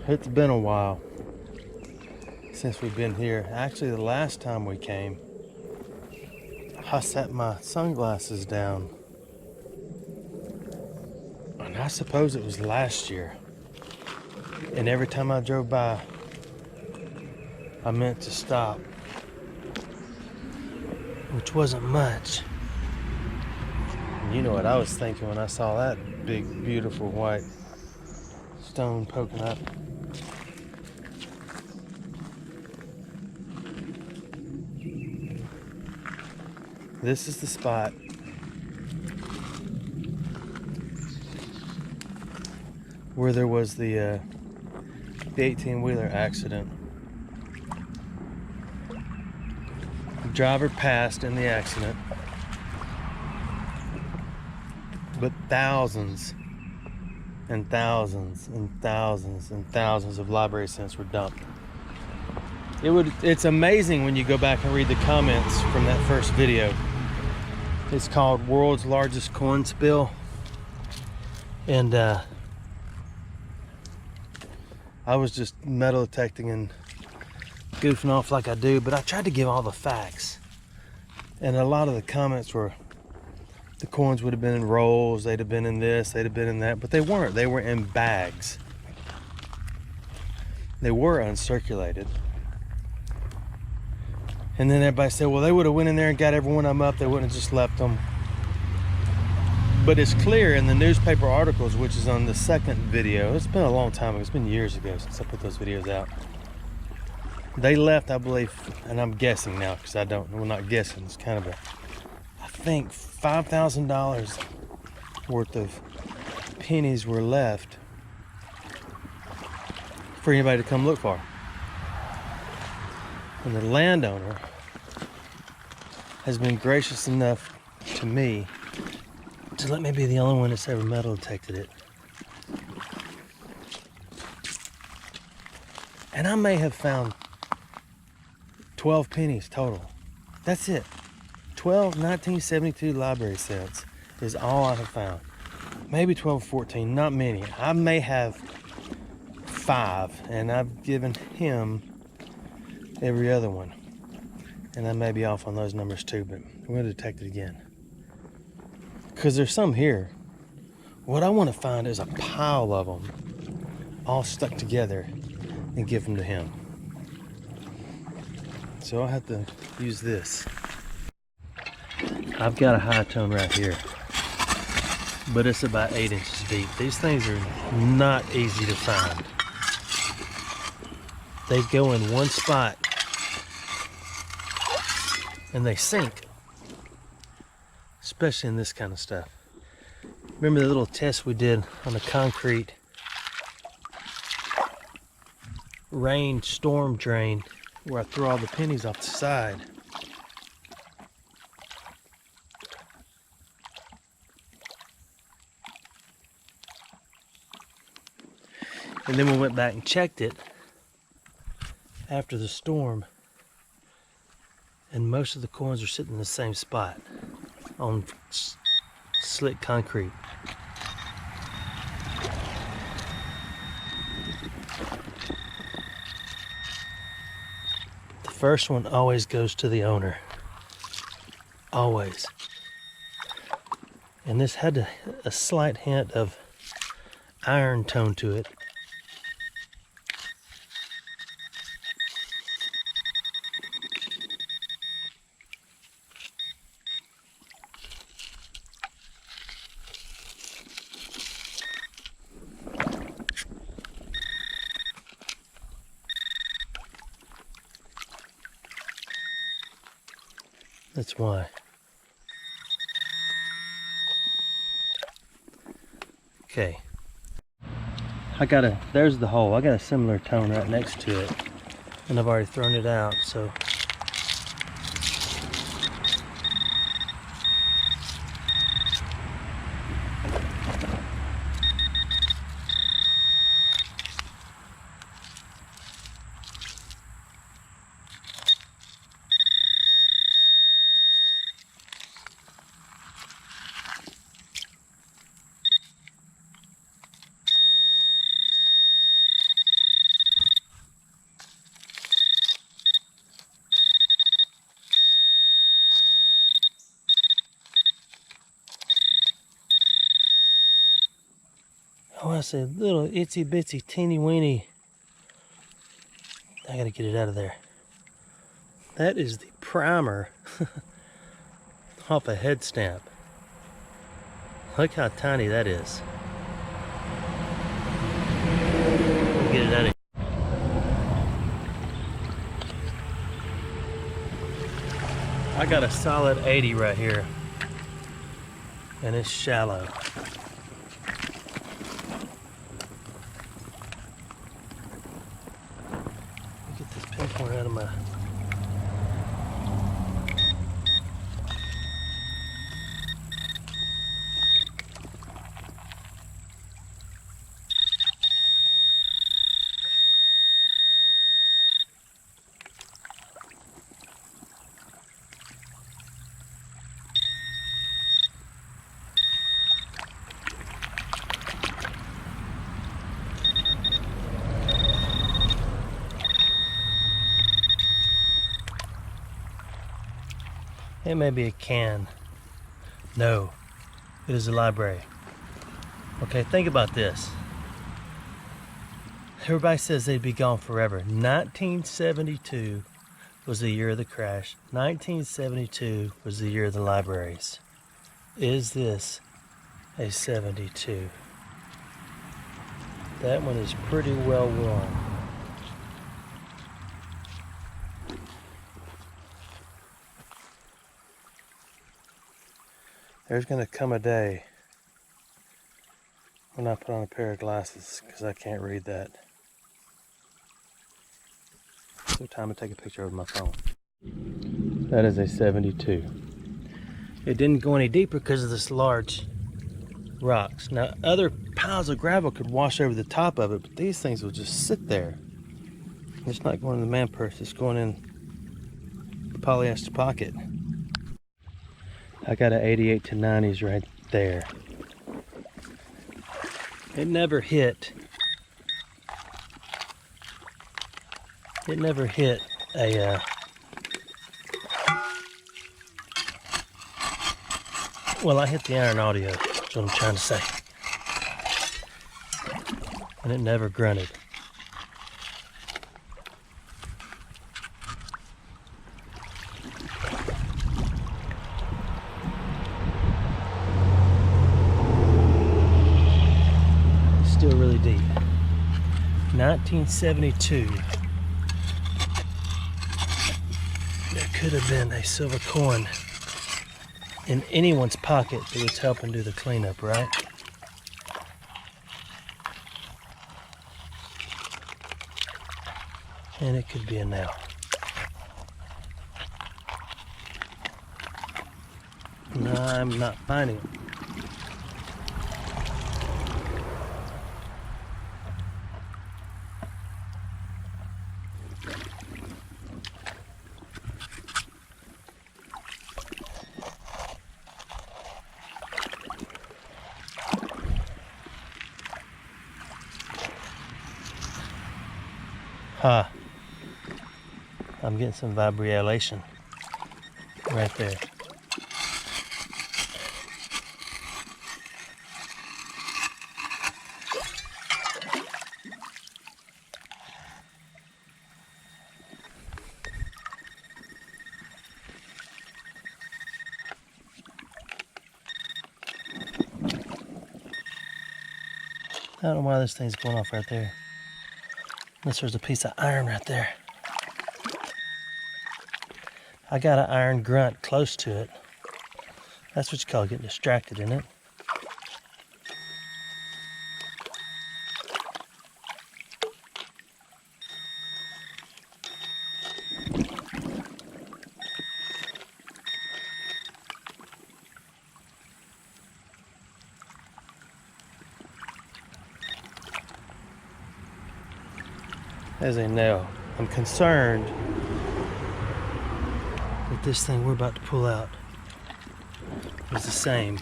It's been a while since we've been here. Actually, the last time we came, I set my sunglasses down. And I suppose it was last year. And every time I drove by, I meant to stop, which wasn't much. And you know what I was thinking when I saw that big, beautiful white stone poking up. This is the spot where there was the 18-wheeler accident. The driver passed in the accident, but thousands and thousands and thousands and thousands of library cents were dumped. It's amazing when you go back and read the comments from that first video. It's called World's Largest Coin Spill. And I was just metal detecting and goofing off like I do, but I tried to give all the facts. And a lot of the comments were, the coins would have been in rolls, they'd have been in this, they'd have been in that, but they weren't. They were in bags. They were uncirculated. And then everybody said, well, they would have went in there and got every one of them up. They wouldn't have just left them. But it's clear in the newspaper articles, which is on the second video. It's been a long time ago. It's been years ago since I put those videos out. They left, I believe, and I'm guessing now because I don't, we're not guessing. It's kind of a, I think $5,000 worth of pennies were left for anybody to come look for. And the landowner has been gracious enough to me to let me be the only one that's ever metal detected it. And I may have found 12 pennies total. That's it. 12 1972 library cents is all I have found. Maybe 12 or 14, not many. I may have 5, and I've given him every other one. And I may be off on those numbers too, but we're gonna detect it again. Because there's some here. What I want to find is a pile of them all stuck together and give them to him. So I'll have to use this. I've got a high tone right here, but it's about 8 inches deep. These things are not easy to find. They go in one spot and they sink, especially in this kind of stuff. Remember the little test we did on the concrete rain storm drain where I threw all the pennies off the side? And then we went back and checked it after the storm, and most of the coins are sitting in the same spot on slick concrete. The first one always goes to the owner. Always. And this had a slight hint of iron tone to it. That's why. Okay. There's the hole. I got a similar tone right next to it, and I've already thrown it out, so. Oh, I said little itsy bitsy teeny weeny. I gotta get it out of there. That is the primer off a head stamp. Look how tiny that is. Get it out of here. I got a solid 80 right here, and it's shallow. Get this pinpoint out of my. It may be a can. No, it is a library. Okay, think about this. Everybody says they'd be gone forever. 1972 was the year of the crash. 1972 was the year of the libraries. Is this a 72? That one is pretty well worn. There's gonna come a day when I put on a pair of glasses because I can't read that. So time to take a picture with my phone. That is a 72. It didn't go any deeper because of this large rocks. Now other piles of gravel could wash over the top of it, but these things will just sit there. It's not going in the man purse, it's going in the polyester pocket. I got an 88 to 90s right there. It never hit. It never hit a well, I hit the iron audio, that's what I'm trying to say. And it never grunted. Still really deep. 1972. There could have been a silver coin in anyone's pocket that was helping do the cleanup, right? And it could be a nail. No, I'm not finding it. Huh. I'm getting some vibration right there. I don't know why this thing's going off right there. Unless there's a piece of iron right there. I got an iron grunt close to it. That's what you call getting distracted, isn't it? As a nail. I'm concerned that this thing we're about to pull out is the same.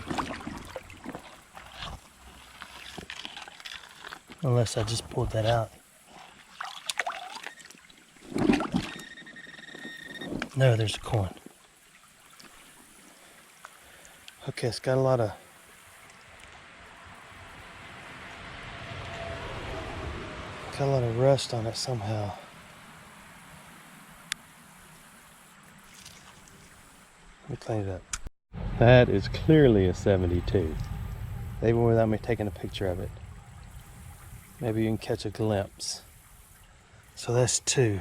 Unless I just pulled that out. No, there's a coin. Okay, it's got a lot of got a lot of rust on it somehow. Let me clean it up. That is clearly a 72. Even without me taking a picture of it. Maybe you can catch a glimpse. So that's 2.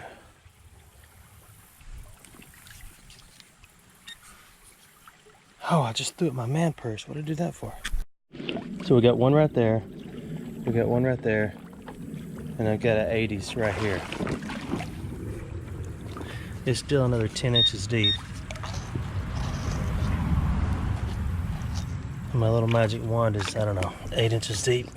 Oh, I just threw up my man purse. What did I do that for? So we got one right there. We got one right there. And I've got an 80s right here. It's still another 10 inches deep. And my little magic wand is, I don't know, 8 inches deep.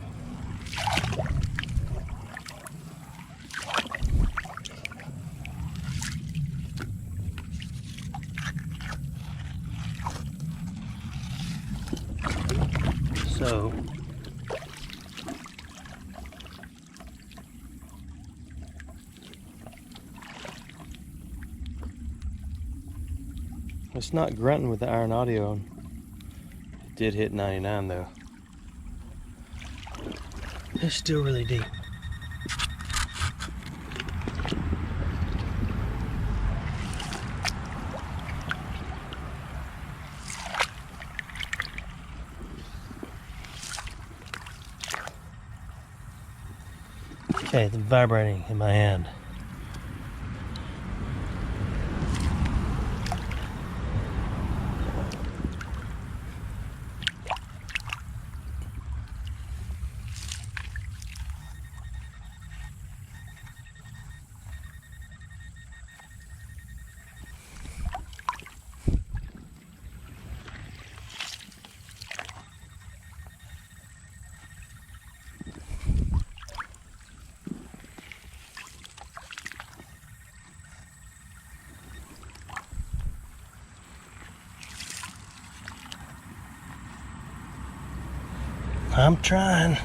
So it's not grunting with the iron audio. It did hit 99 though. It's still really deep. Okay, it's vibrating in my hand. I'm trying.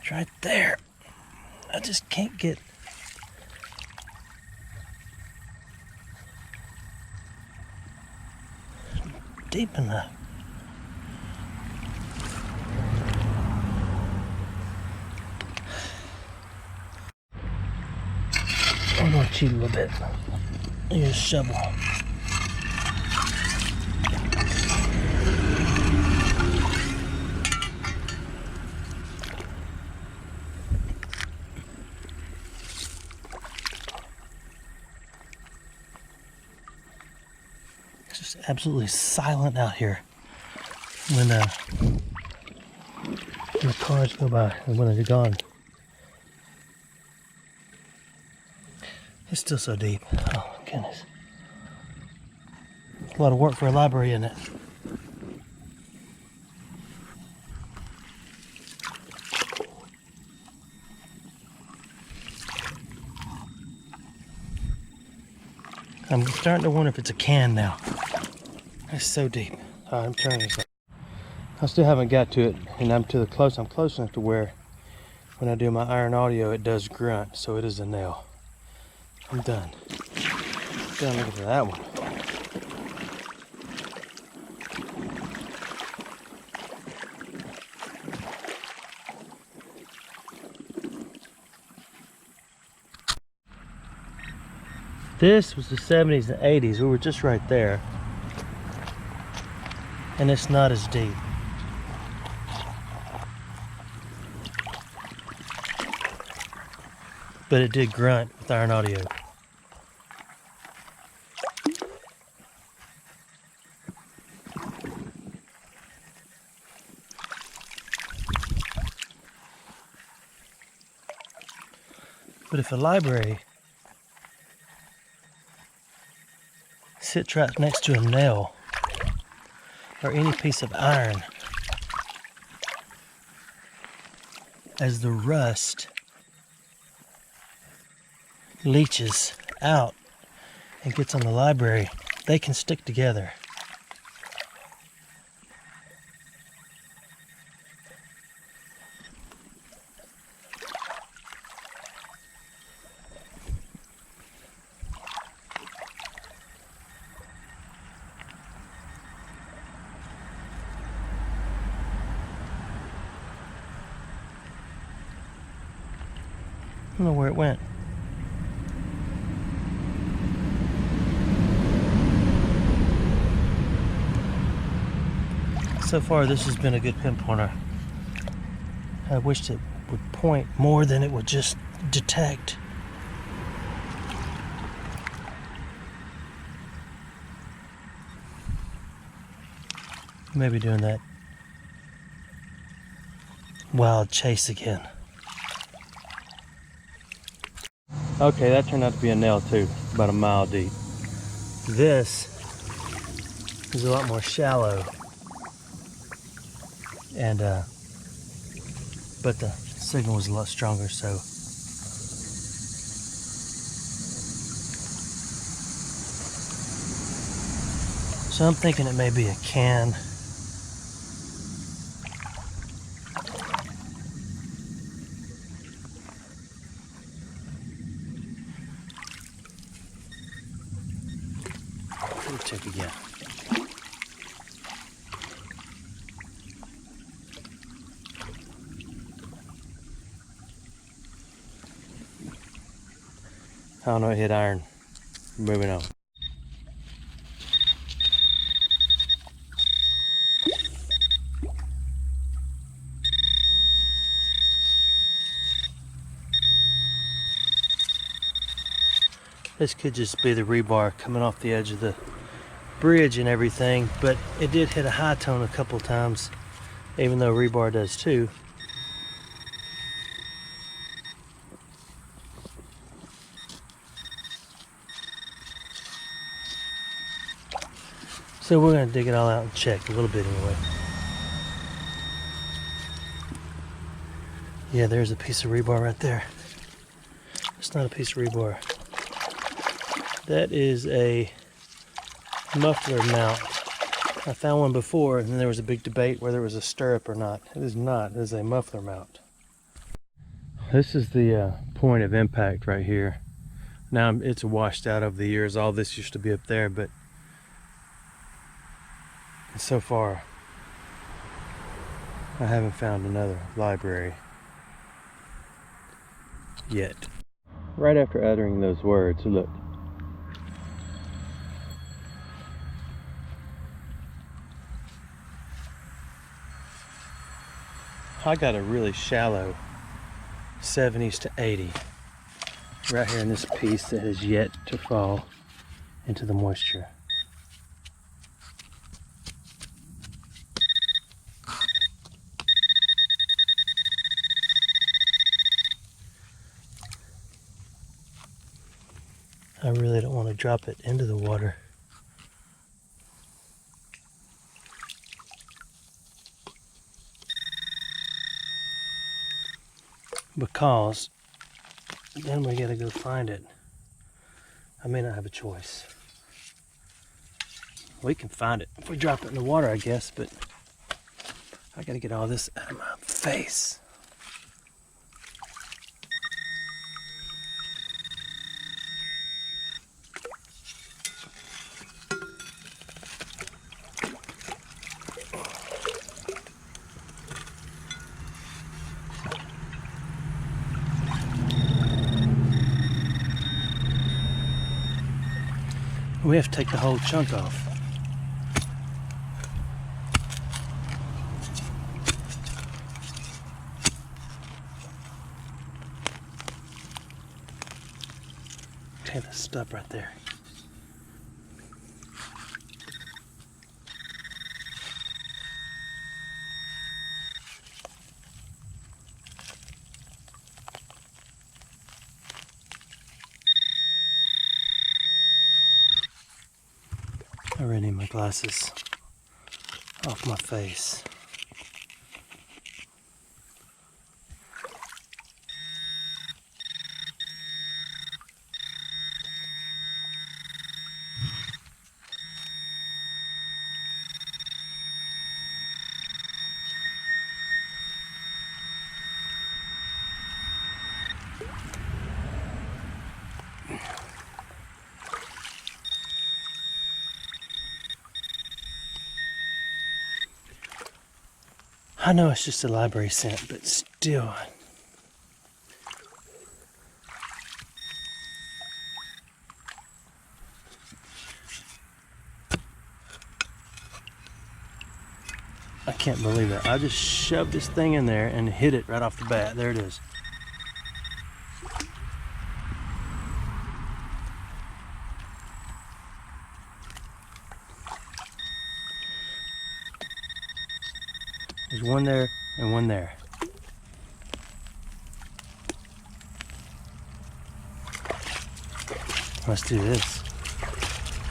It's right there. I just can't get deep enough. I'm gonna cheat a little bit. Use a shovel. It's just absolutely silent out here when the cars go by and when they're gone. It's still so deep. Oh my goodness. A lot of work for a library, isn't it? I'm starting to wonder if it's a can now. It's so deep. I'm turning this up. I still haven't got to it, and I'm close enough to where when I do my iron audio it does grunt, so it is a nail. I'm done. Done looking for that one. This was the 70s and 80s. We were just right there. And it's not as deep. But it did grunt with iron audio. But if a library sits right next to a nail or any piece of iron, as the rust leaches out and gets on the library, they can stick together. don't know where it went. So far, this has been a good pinpointer. I wished it would point more than it would just detect. Maybe doing that wild chase again. Okay, that turned out to be a nail too, about a mile deep. This is a lot more shallow, and but the signal was a lot stronger, so I'm thinking it may be a can. Let's check again. I don't know, it hit iron. Moving on. This could just be the rebar coming off the edge of the bridge and everything, but it did hit a high tone a couple times, even though rebar does too. So we're gonna dig it all out and check a little bit anyway. Yeah, there's a piece of rebar right there. It's not a piece of rebar. That is a muffler mount. I found one before, and then there was a big debate whether it was a stirrup or not. It is not. It is a muffler mount. This is the point of impact right here. Now it's washed out over the years. All this used to be up there, but so far I haven't found another library yet. Right after uttering those words, look. I got a really shallow 70s to 80 right here in this piece that has yet to fall into the moisture. I really don't want to drop it into the water. Because then we gotta go find it. I may not have a choice. We can find it if we drop it in the water, I guess, but I gotta get all this out of my face. We have to take the whole chunk off. Okay, let's stop right there. I really need my glasses off my face. I know it's just a library scent, but still. can't believe it. I just shoved this thing in there and hit it right off the bat. There it is. There's one there and one there. Let's do this.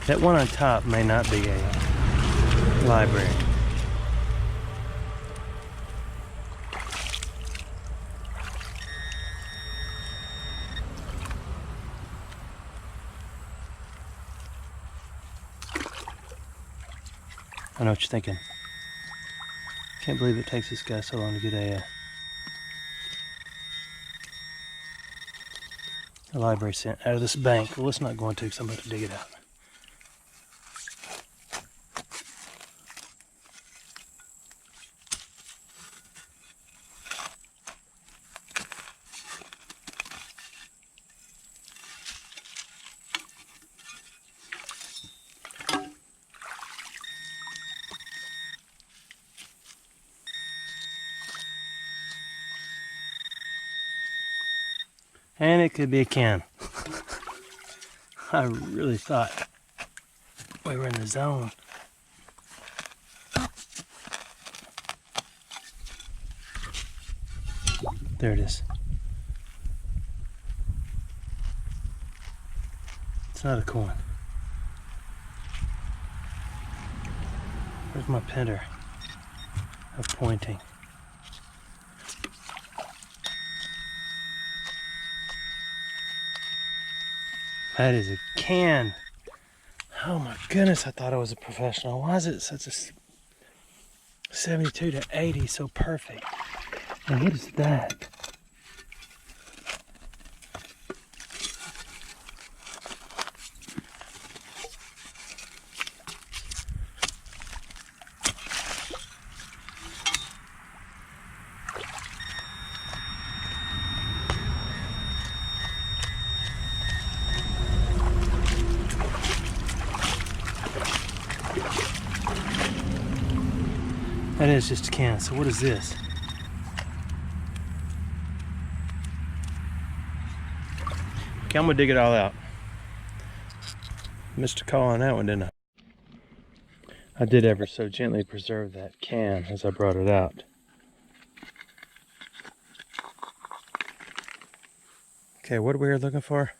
That one on top may not be a library. I know what you're thinking. Can't believe it takes this guy so long to get a library scent out of this bank. Well, it's not going to because I'm about to dig it out. And it could be a can. I really thought we were in the zone. There it is. It's not a coin. Where's my penter of pointing? That is a can. Oh my goodness, I thought I was a professional. Why is it such a 72 to 80 so perfect? And what is that? That is just a can. So what is this? Okay, I'm gonna dig it all out. Missed a call on that one, didn't I? I did ever so gently preserve that can as I brought it out. Okay, what are we looking for?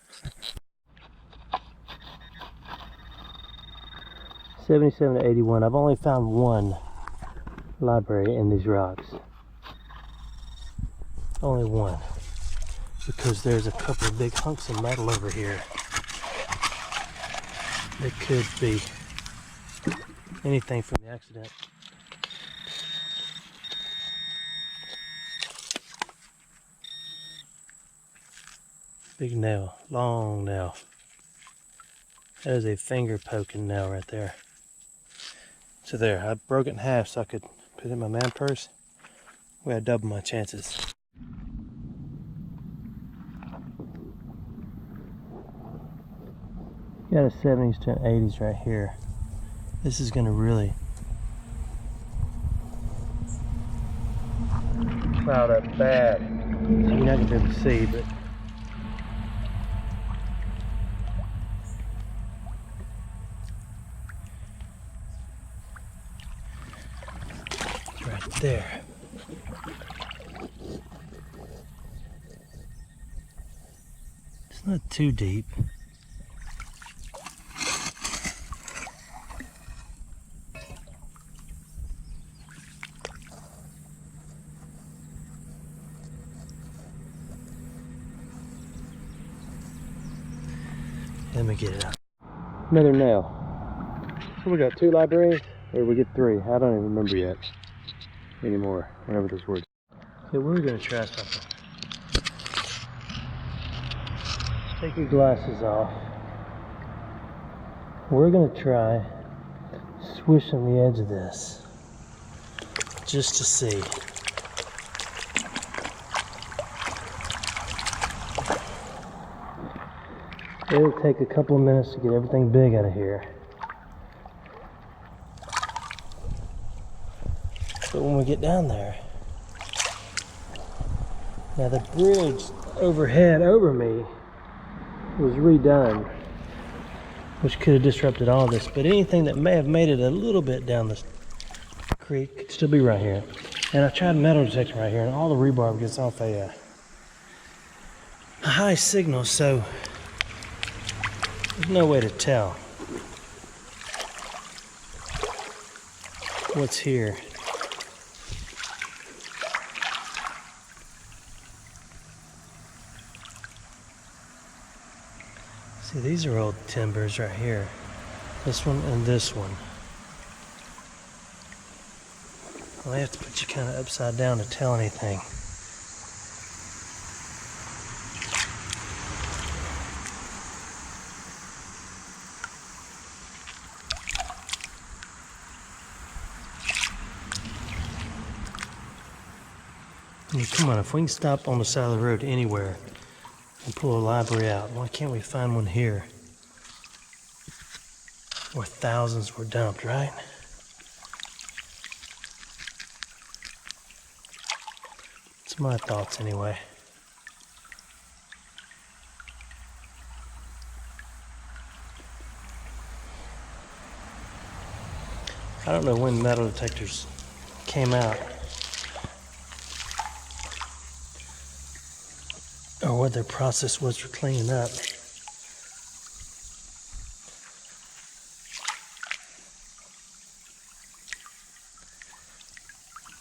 77 to 81. I've only found one library in these rocks. Only one. Because there's a couple of big hunks of metal over here. It could be anything from the accident. Big nail, long nail. That is a finger poking nail right there. So there, I broke it in half so I could put it in my man purse. We had double my chances. Got a 70s to an 80s right here. This is gonna really cloud up bad. So you're not gonna be able to see, but right there. It's not too deep. Let me get it out. Another nail. So we got 2 libraries, or we get 3. I don't even remember yet anymore, whatever those words. Okay, we're gonna try something. Take your glasses off. We're gonna try swishing the edge of this, just to see. It'll take a couple of minutes to get everything big out of here. But when we get down there, now the bridge overhead over me was redone, which could have disrupted all this, but anything that may have made it a little bit down this creek could still be right here. And I tried metal detecting right here, and all the rebar gets off a high signal, so there's no way to tell what's here. See, these are old timbers right here. This one and this one. Well, I have to put you kind of upside down to tell anything. I mean, come on, if we can stop on the side of the road anywhere and pull a library out, why can't we find one here where thousands were dumped, right? It's my thoughts anyway. I don't know when metal detectors came out or what their process was for cleaning up.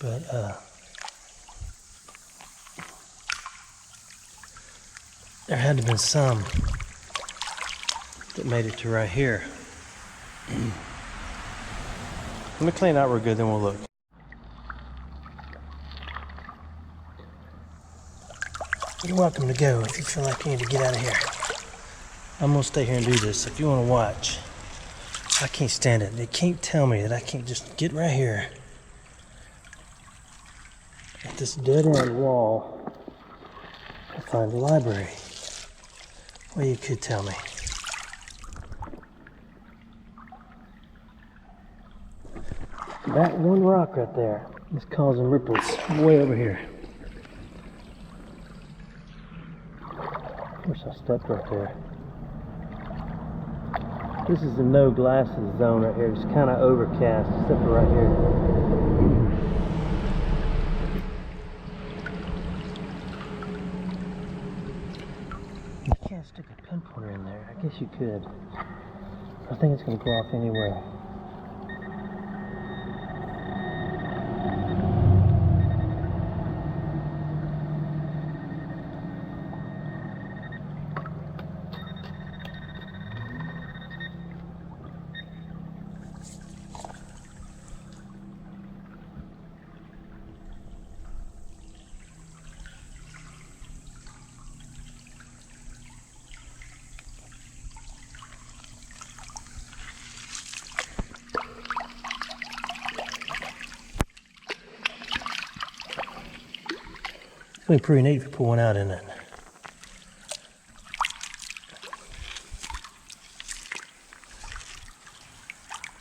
But there had to have been some that made it to right here. Let me clean out real good, then we'll look. You're welcome to go if you feel like you need to get out of here. I'm gonna stay here and do this. If you wanna watch, I can't stand it. They can't tell me that I can't just get right here at this dead-end wall and find the library. Well, you could tell me. That one rock right there is causing ripples way over here. Wish I stepped right there. This is the no glasses zone right here. It's kind of overcast, except for right here. You can't stick a pin pointer in there. I guess you could. I think it's going to go off anyway. It'd be pretty neat if you pull one out in it.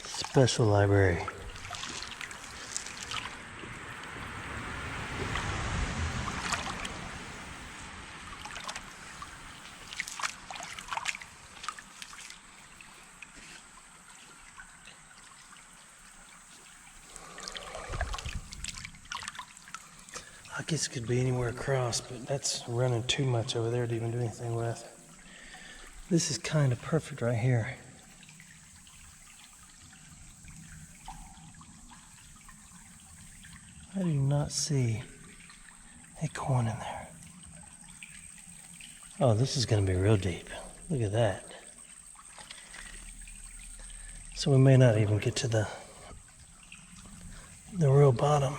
Special library. I guess it could be anywhere across, but that's running too much over there to even do anything with. This is kind of perfect right here. I do not see a coin in there. Oh, this is going to be real deep. Look at that. So we may not even get to the real bottom.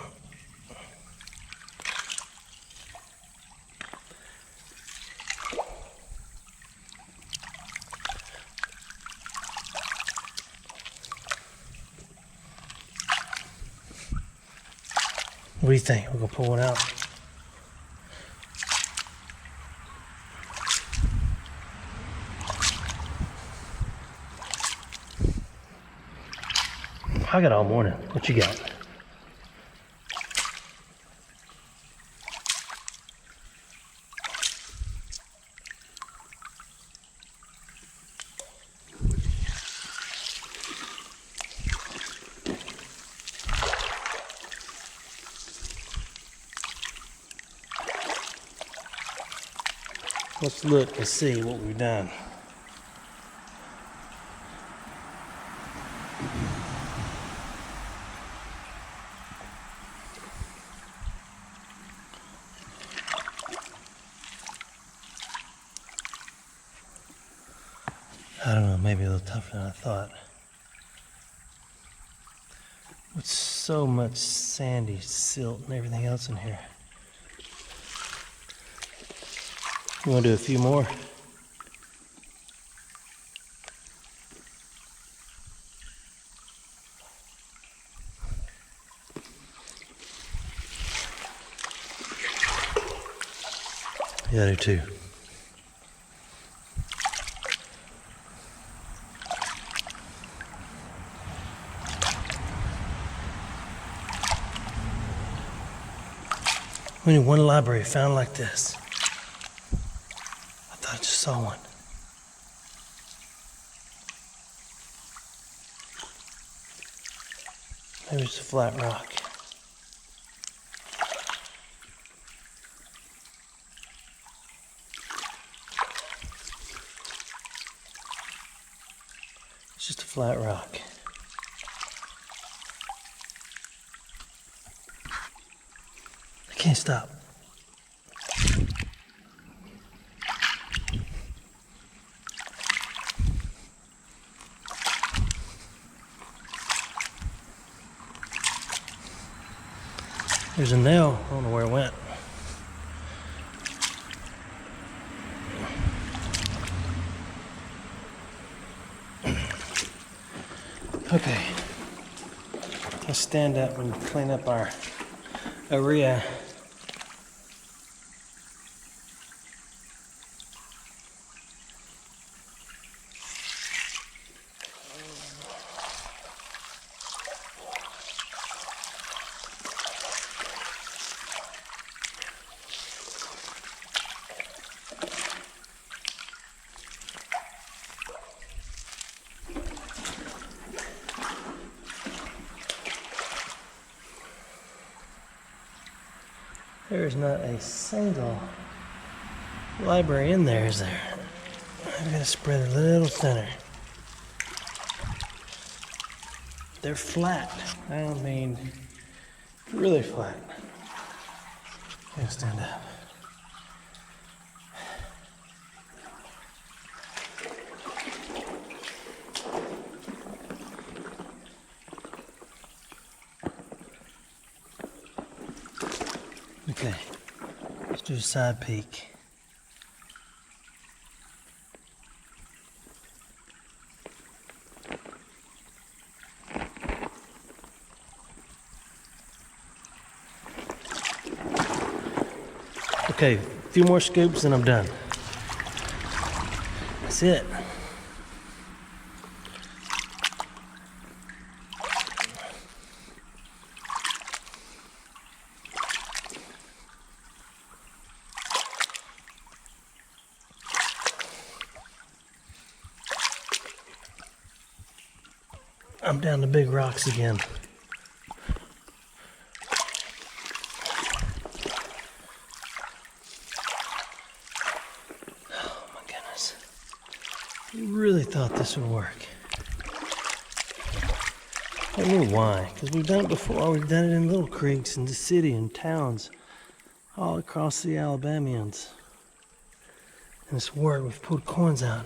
What do you think? We're gonna pull one out. I got all morning. What you got? let's look and see what we've done. I don't know, maybe a little tougher than I thought. With so much sandy silt and everything else in here. You want to do a few more? Yeah, I do too. We need one library found like this. I thought I just saw one. Maybe it's a flat rock. It's just a flat rock. I can't stop. There's a nail. I don't know where it went. Okay. Let's stand up and clean up our area. There is not a single library in there, is there? I'm gonna spread it a little thinner. They're flat. I don't mean really flat. Gotta stand up. Okay, let's do a side peek. Okay, a few more scoops and I'm done. That's it. I'm down to big rocks again. Oh my goodness. Really thought this would work. I don't know why, because we've done it before. We've done it in little creeks in the city and towns all across the Alabamians. And it's worked. We've pulled coins out.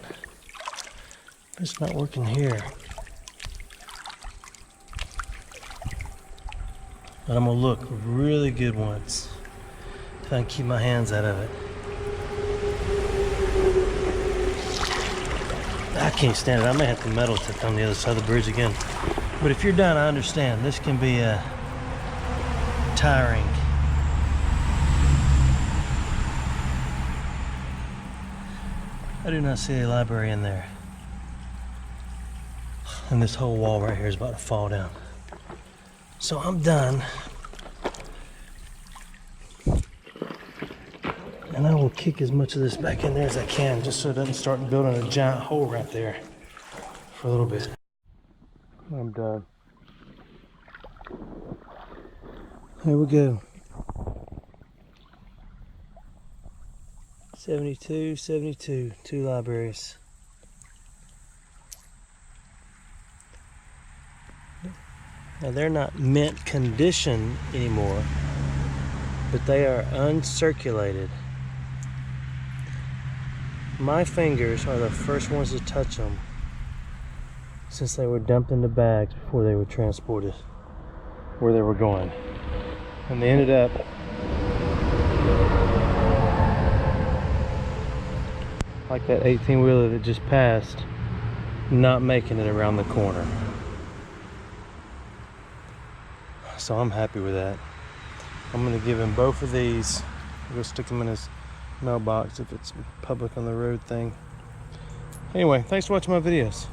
But it's not working here. But I'm gonna look really good once. Try and keep my hands out of it. I can't stand it. I may have to metal tip on the other side of the bridge again. But if you're done, I understand. This can be tiring. I do not see a library in there. And this whole wall right here is about to fall down. So I'm done. And I will kick as much of this back in there as I can just so it doesn't start building a giant hole right there for a little bit. I'm done. Here we go. 72, 72, 2 libraries. Now they're not mint condition anymore, but they are uncirculated. My fingers are the first ones to touch them since they were dumped into bags before they were transported where they were going. And they ended up like that 18-wheeler that just passed, not making it around the corner. So I'm happy with that. I'm gonna give him both of these. Go stick them in his mailbox if it's public on the road thing. Anyway, thanks for watching my videos.